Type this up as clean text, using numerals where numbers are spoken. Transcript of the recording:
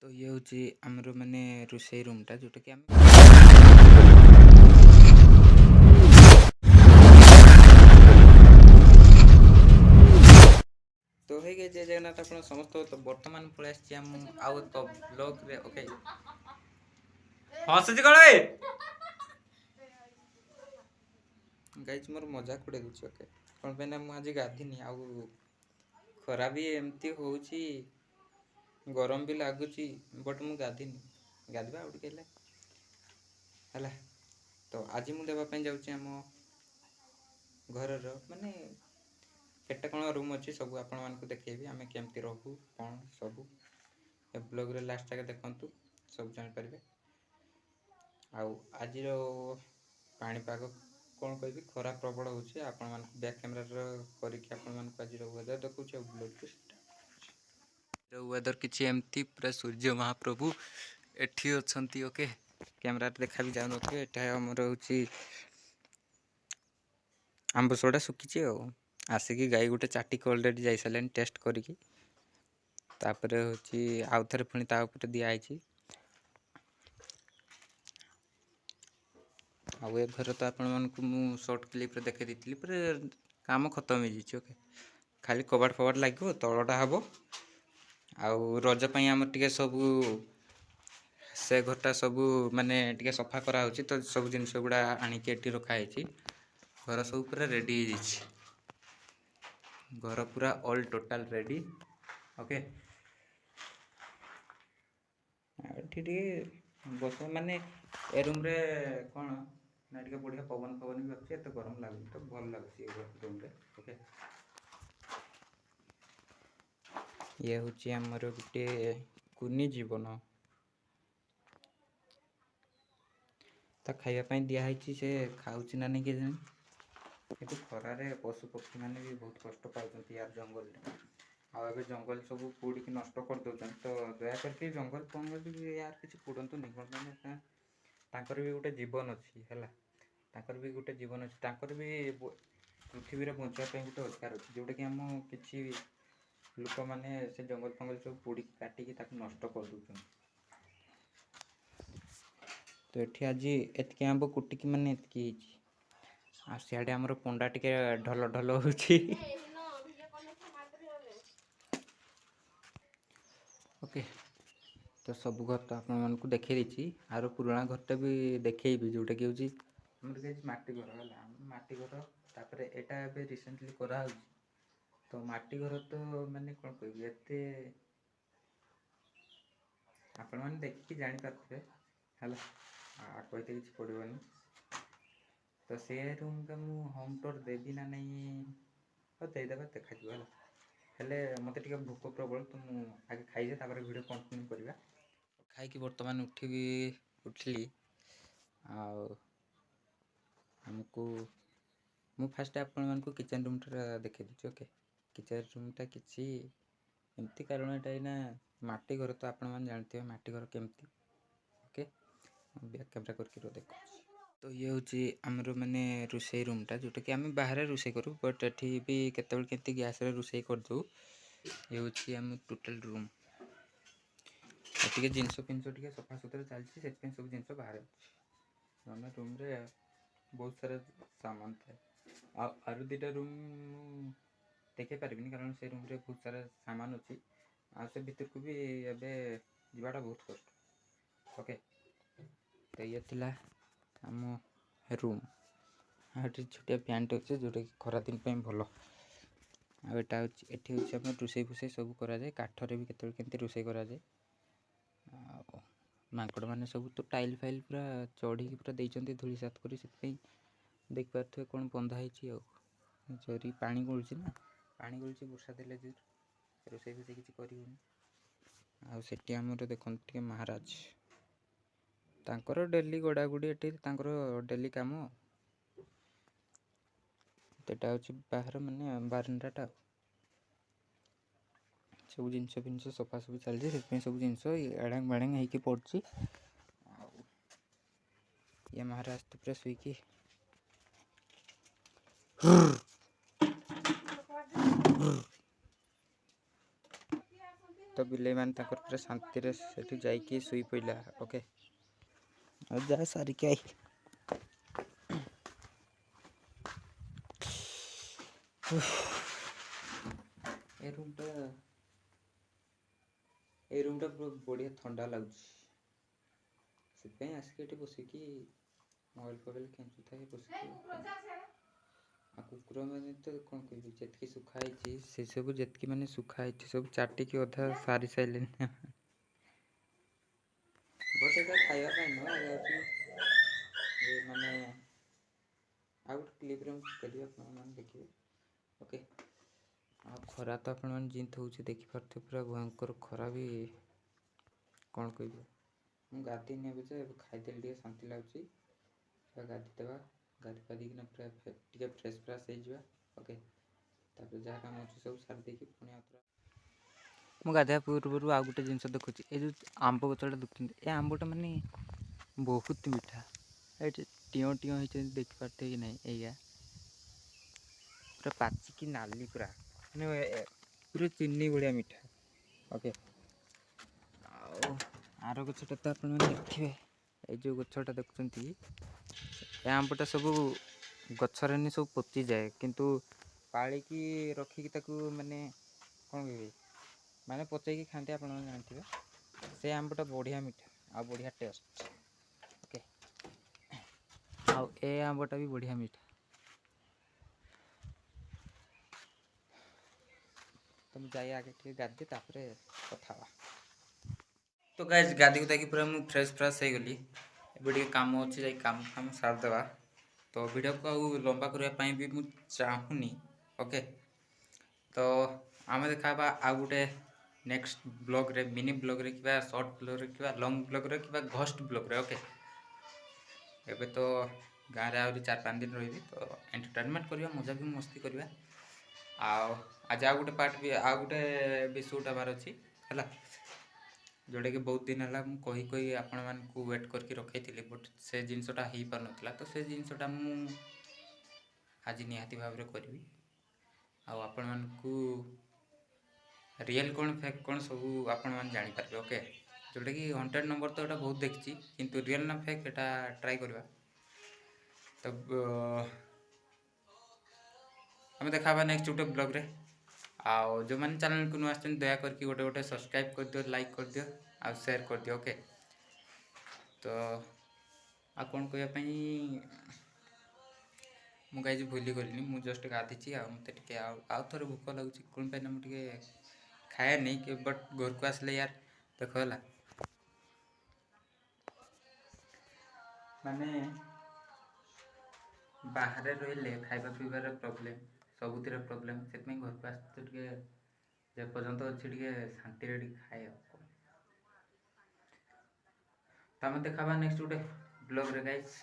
तो ये हूँ आमर माने रोषेई रूमटा जोटा कि तो है जय जगन्नाथ आप समस्त तो बर्तमान पलि आम आउ एक ब्लॉग रे ओके हसुची कण गाइज मोर मजाक उड़े दूची ओके कौन पे ना मुझे गाधीनी आउ खरा भी एमती होउची गरम भी लगुच बट मु गाधीनी गाधवा आउ टिके है तो आज मुझे देवाई जाऊँगी आम घर माने केटे कौन रूम अच्छी सब आपण मानक देखेबी आम केमती रहू कौन सब ब्लॉग रे लास्ट तक देखंतु सब जान पारे आउ आज पाणीपाग कौन कह खरा प्रबल हो बैक कैमेरा करके आज वेदर देखा ब्लॉग वेदर किसी एमती पूरा सूर्य महाप्रभु एठी अच्छी ओके कैमेरा देखा भी जान आमर हूँ आंबसड़ा सुखी आसिकी गाई गोटे चाटिक अलरेडी जा सारे टेस्ट करिकी तापर हूँ आउ थे पुणी दिखाई आउ ए घर तो आपण मानक मु शॉर्ट क्लिप रे देखे दी पर काम खत्म हो जाए ओके खाली कबाट फबाट लगे तलटा हम आउ रज पाई आम टे सब से घरटा सब माने टे सफा करा तो सब जिनस गुड़ा आणिकी एटी रखाई घर सब पूरा रेडी घर पूरा ऑल टोटाल रेडी ओके बस माने ए रूम रे कौन ना टे बढ़िया पवन पवन भी अच्छे तो गरम लगुच तो भल लगुच रूम रे ओके ये हूँ आमर गोटे कुनी जीवन ता खाइबापी दिखाई से खाऊँ ना नहीं कि कि खरारे पशु पक्षी मैंने भी बहुत कष्ट पाते यार जंगल आए जंगल सब पोड़ी की नष्ट कर दौरान तो दया करके जंगल फंगल भी यार किसी पोड़तु नहीं कौन मैंने भी गोटे जीवन अच्छी है भी गोटे जीवन अच्छी भी पृथ्वी रे बचापी गोटे अधिकार अच्छे जोटा कि आम कि लोक मैंने से जंगल फंगल सब पोड़ी काटिकी नष्ट कर दौरान तो ये आज एतक आंब कुटिकी मैंने एतक आ सियाड़े आमर पंडा टिके ढल ढल हो ओके तो सब घर तो आप मानक देखे दी आर पुराणा घरटा भी देखेबी जोटा कि हूँ मटी घर है मटी घर तापर यहाँ ए रिसेंटली करा तो मटी घर तो माने कौन कह एते आपण मैंने देखिए जापारे है कहते किसी पड़ोनी तो से रूम का मु होम टूर देवी ना नहीं तो देदेबा देखा हेले मत टे भोक प्रबल तो मुझे आगे खाई जाए भिडियो कंटिन्यू करवा खाई बर्तमान उठिली आमको मु फास्ट आपण मानक किचन रूमटा देखे दी ओके किचन रूमटा किसी एमती कारण यहाँ मटी घर तो आपण मैंने जानते हैं मटी घर केमती ओके बैक कैमरा करके देखो तो ये हूँ आमर माने रोषेई रूमटा जोटा कि आम बाहर रोषे करूँ बट एटी भी केत गैस रोषे करदे ये हूँ आम टोटाल रूम टे जिनस फिनस टे सफा सुतरा चलती सब जिन बाहर अच्छे रूम रे बहुत सारा सामान थाए आरु दुटा रूम देखे पारिनी कारण से रूम रे बहुत सारा सामान अच्छी से भीतर को भी एवं जावाटा बहुत कष्ट ओके तो ये थिला आम रूम ये छोटिया फैंटे अच्छे जोटा कि खरा दिन भल आटा ये हूँ रोषे फुसे सब कराए काठरे भी केत रोषे कराए माकड़ मैंने सब तो टाइल फाइल पूरा चढ़ी पूरा देती धूली सात कर देख पारे कौन बंधाई जरी पा गलुची ना पा गलुची वर्षा दे रोषे फुसे किसी कर देखते महाराज तांकर डेली गड़ागुड़ी ये डेली कम यहाँ हूँ बाहर माने बारंडाटा सब जिनस फिनस सफा सफी चलती सब जिनस एड़ांग बाड़ांग होगी पड़ी ये महाराज तो पूरा शुईकी तो ତ ବିଲେଇ ମାନେ ତାଙ୍କର ପୁରା ଶାନ୍ତିରେ ସେଠି ଯାଇକି ଶୋଇ ପଇଲା। ଓକେ, ଆଉ ଯା ସାରିକି ଆଇ। ଏ ରୁମ୍ଟା ପୁରା ବଢ଼ିଆ ଥଣ୍ଡା ଲାଗୁଛି, ସେଥିପାଇଁ ଆସିକି ଏଠି ବସିକି ମୋବାଇଲ୍ ଫୋବାଇଲ୍ ଖେଞ୍ଚୁଥାଏ ବସିକି। ଆଉ କୁକୁର ମାନେ ତ କ'ଣ କହିବି, ଯେତିକି ଶୁଖା ହେଇଛି ସେସବୁ ଯେତିକି ମାନେ ଶୁଖା ହେଇଛି ସବୁ ଚାଟିକି ଅଧା ସାରି ସାରିଲେଣି। ବଟ୍ ଏଇଟା ଖାଇବା ପାଇଁ ନୁହଁ, ଏଇଟା ହେଉଛି ମାନେ ଆଉ ଗୋଟେ କ୍ଲିପ୍ରେ ମୁଁ କରିବି, ଆପଣମାନେ ଦେଖିବେ। ଓକେ, ଆଉ ଖରା ତ ଆପଣମାନେ ଯେମିତି ହେଉଛି ଦେଖିପାରୁଥିବେ, ପୁରା ଭୟଙ୍କର ଖରା ବି। କ'ଣ କହିବି, ମୁଁ ଗାଧୋଇନି ଏବେ ଯେ, ଏବେ ଖାଇଦେଲି ଟିକେ ଶାନ୍ତି ଲାଗୁଛି। ପୁରା ଗାଧୋଇଦେବା, ଗାଧୋଇ ପାଧେଇକିନା ପୁରା ଟିକେ ଫ୍ରେଶ୍ ଫ୍ରାସ୍ ହେଇଯିବା। ଓକେ, ତାପରେ ଯାହା କାମ ଅଛି ସବୁ ସାରି ଦେଇକି ପୁଣି ଆଉଥରେ ମୁଁ ଗାଧୋଇବା ପୂର୍ବରୁ ଆଉ ଗୋଟେ ଜିନିଷ ଦେଖୁଛି, ଏ ଯେଉଁ ଆମ୍ବ ଗଛଟା ଦେଖୁଛନ୍ତି, ଏ ଆମ୍ବଟା ମାନେ ବହୁତ ମିଠା। ଏଇଠି ଟିଅଁ ଟିଅଁ ହେଇଛନ୍ତି, ଦେଖିପାରୁଥିବେ କି ନାହିଁ, ଏଇଆ ପୁରା ପାଚିକି ନାଲି, ପୁରା ମାନେ ପୁରା ଚିନି ଭଳିଆ ମିଠା। ଓକେ, ଆଉ ଆର ଗଛଟା ତ ଆପଣମାନେ ଦେଖିଥିବେ, ଏଇ ଯେଉଁ ଗଛଟା ଦେଖୁଛନ୍ତି, ଏ ଆମ୍ବଟା ସବୁ ଗଛରେ ନି ସବୁ ପଚିଯାଏ, କିନ୍ତୁ ପାଳିକି ରଖିକି ତାକୁ ମାନେ କ'ଣ କହିବି, ମାନେ ପଚେଇକି ଖାଆନ୍ତି, ଆପଣମାନେ ଜାଣିଥିବେ। ସେ ଆମ୍ବଟା ବଢ଼ିଆ ମିଠା ଆଉ ବଢ଼ିଆ ଟେଷ୍ଟ। ଓକେ, ଆଉ ଏ ଆମ୍ବଟା ବି ବଢ଼ିଆ ମିଠା। ତ ମୁଁ ଯାଇ ଆଗେ ଟିକେ ଗାଧେ, ତାପରେ କଥା ହେବା। ତ ଗାଇସ୍, ଗାଧି ଗୁଧାକି ପୁରା ମୁଁ ଫ୍ରେଶ୍ ଫ୍ରାସ୍ ହେଇଗଲି। ଏବେ ଟିକେ କାମ ଅଛି, ଯାଇ କାମ ଫାମ ସାରିଦେବା। ତ ଭିଡ଼ିଓକୁ ଆଉ ଲମ୍ବା କରିବା ପାଇଁ ବି ମୁଁ ଚାହୁଁନି। ଓକେ, ତ ଆମେ ଦେଖା ହେବା ଆଉ ଗୋଟେ ନେକ୍ସଟ ବ୍ଲଗ୍ରେ, ମିନି ବ୍ଲଗ୍ରେ କିମ୍ବା ସର୍ଟ ବ୍ଲଗ୍ରେ କିମ୍ବା ଲଙ୍ଗ୍ ବ୍ଲଗ୍ରେ କିମ୍ବା ଘଷ୍ଟ ବ୍ଲଗ୍ରେ। ଓକେ, ଏବେ ତ ଗାଁରେ ଆହୁରି 4-5 ଦିନ ରହିବି, ତ ଏଣ୍ଟରଟେନମେଣ୍ଟ କରିବା, ମଜା ବି ମସ୍ତି କରିବା। ଆଉ ଆଜି ଆଉ ଗୋଟେ ପାର୍ଟ ବି, ଆଉ ଗୋଟେ ବି ସୁଟ୍ ହେବାର ଅଛି ହେଲା, ଯେଉଁଟାକି ବହୁତ ଦିନ ହେଲା ମୁଁ କହି ଆପଣମାନଙ୍କୁ ୱେଟ୍ କରିକି ରଖେଇଥିଲି, ବଟ୍ ସେ ଜିନିଷଟା ହେଇପାରୁନଥିଲା। ତ ସେ ଜିନିଷଟା ମୁଁ ଆଜି ନିହାତି ଭାବରେ କରିବି, ଆଉ ଆପଣମାନଙ୍କୁ ରିଏଲ୍ କ'ଣ ଫେକ୍ କ'ଣ ସବୁ ଆପଣମାନେ ଜାଣିପାରିବେ। ଓକେ, ଯେଉଁଟାକି 100 ନମ୍ବର ତ ଏଇଟା ବହୁତ ଦେଖିଛି, କିନ୍ତୁ ରିଏଲ୍ ନା ଫେକ୍ ଏଇଟା ଟ୍ରାଏ କରିବା। ତ ଆମେ ଦେଖା ହେବା ନେକ୍ସଟ ଗୋଟେ ବ୍ଲଗ୍ରେ। ଆଉ ଯେଉଁମାନେ ଚ୍ୟାନେଲକୁ ନୂଆ ଆସିଛନ୍ତି, ଦୟାକରିକି ଗୋଟେ ସବସ୍କ୍ରାଇବ୍ କରିଦିଅ, ଲାଇକ୍ କରିଦିଅ, ଆଉ ସେୟାର କରିଦିଅ। ଓକେ, ତ ଆଉ କ'ଣ କହିବା ପାଇଁ ମୁଁ ଗାଇଜ ଭୁଲିଗଲିଣି। ମୁଁ ଜଷ୍ଟ ଗାଧିଛି, ଆଉ ମୋତେ ଟିକେ ଆଉ ଥରେ ଭୋକ ଲାଗୁଛି। କ'ଣ ପାଇଁ ନା ମୁଁ ଟିକେ ଖାଏନି, ବଟ୍ ଘରକୁ ଆସିଲେ ୟାର ଦେଖ ହେଲା, ମାନେ ବାହାରେ ରହିଲେ ଖାଇବା ପିଇବାର ପ୍ରୋବ୍ଲେମ୍, ସବୁଥିରେ ପ୍ରୋବ୍ଲେମ୍। ସେଥିପାଇଁ ଘରକୁ ଆସିତେ ଟିକେ ଯେପର୍ଯ୍ୟନ୍ତ ଅଛି ଟିକେ ଶାନ୍ତିରେ ଟିକେ ଖାଏ। ଆଉ ତ ଆମେ ଦେଖା ହେବା ନେକ୍ସଟ ଗୋଟେ ବ୍ଲଗ୍ରେ ଗାଇସ୍।